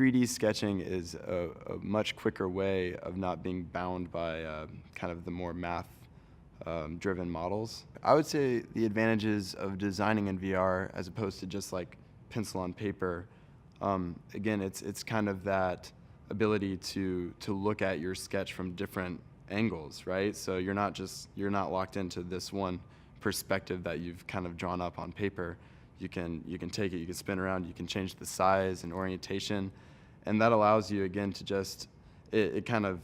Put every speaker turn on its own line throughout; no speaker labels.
3D sketching is a much quicker way of not being bound by kind of the more math driven models. I would say the advantages of designing in VR as opposed to just like pencil on paper, again, it's kind of that ability to look at your sketch from different angles, right? So you're not locked into this one perspective that you've kind of drawn up on paper. You can take it, you can spin around, you can change the size and orientation, and that allows you again to just it kind of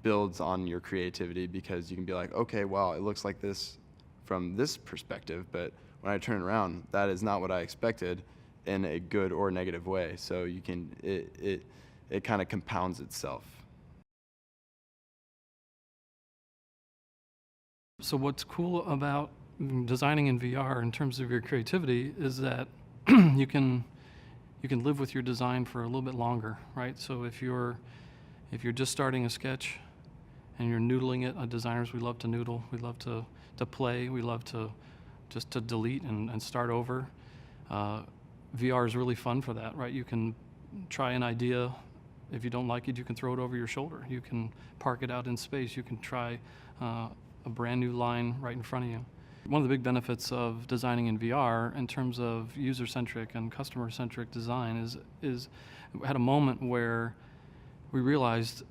builds on your creativity, because you can be like, okay, wow, it looks like this from this perspective, but when I turn it around, that is not what I expected in a good or negative way. So you can it kind of compounds itself.
So what's cool about designing in VR in terms of your creativity is that you can live with your design for a little bit longer, right? So if you're just starting a sketch and you're noodling it, designers, we love to noodle, we love to play, we love to just to delete and start over. VR is really fun for that, right? You can try an idea. If you don't like it, you can throw it over your shoulder. You can park it out in space. You can try a brand new line right in front of you. One of the big benefits of designing in VR in terms of user-centric and customer-centric design is we had a moment where we realized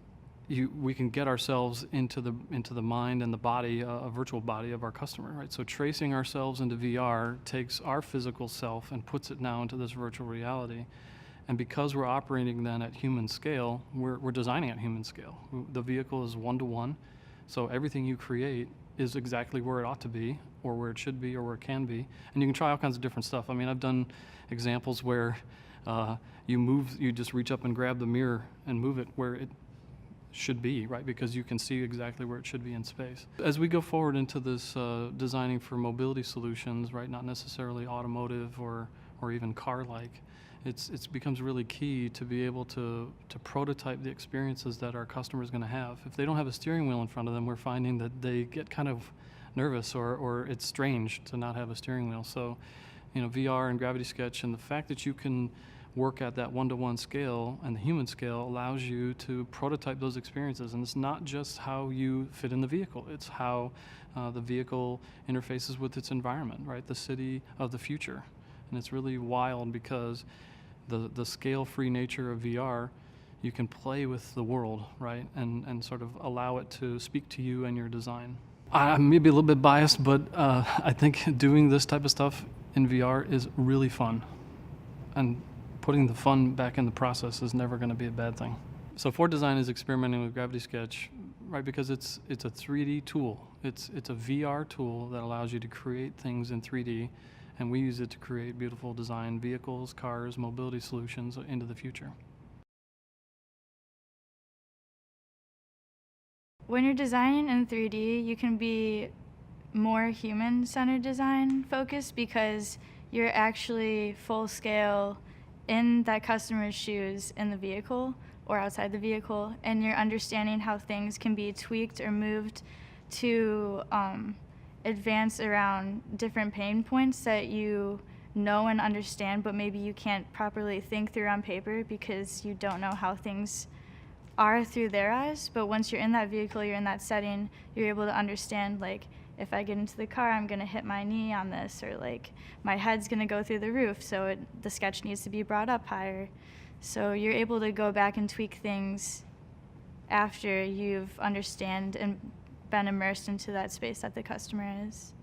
we can get ourselves into the mind and the body, a virtual body of our customer, right? So tracing ourselves into VR takes our physical self and puts it now into this virtual reality. And because we're operating then at human scale, we're designing at human scale. The vehicle is one-to-one, so everything you create is exactly where it ought to be, or where it should be, or where it can be. And you can try all kinds of different stuff. I mean, I've done examples where you just reach up and grab the mirror and move it where it should be, right? Because you can see exactly where it should be in space. As we go forward into this designing for mobility solutions, right, not necessarily automotive or even car-like, it becomes really key to be able to prototype the experiences that our customer is going to have. If they don't have a steering wheel in front of them, we're finding that they get kind of nervous, or it's strange to not have a steering wheel. So, you know, VR and Gravity Sketch and the fact that you can work at that one-to-one scale and the human scale allows you to prototype those experiences. And it's not just how you fit in the vehicle, it's how the vehicle interfaces with its environment, right? The city of the future. And it's really wild because the scale-free nature of VR, you can play with the world, right? And sort of allow it to speak to you and your design. I may be a little bit biased, but I think doing this type of stuff in VR is really fun. And putting the fun back in the process is never going to be a bad thing. So Ford Design is experimenting with Gravity Sketch, right? Because it's a 3D tool. It's a VR tool that allows you to create things in 3D, and we use it to create beautiful design vehicles, cars, mobility solutions into the future.
When you're designing in 3D, you can be more human-centered design focused because you're actually full scale in that customer's shoes in the vehicle or outside the vehicle, and you're understanding how things can be tweaked or moved to advance around different pain points that you know and understand, but maybe you can't properly think through on paper because you don't know how things are through their eyes. But once you're in that vehicle, you're in that setting, you're able to understand, like, if I get into the car, I'm going to hit my knee on this, or like my head's going to go through the roof, so the sketch needs to be brought up higher. So you're able to go back and tweak things after you've understand and been immersed into that space that the customer is.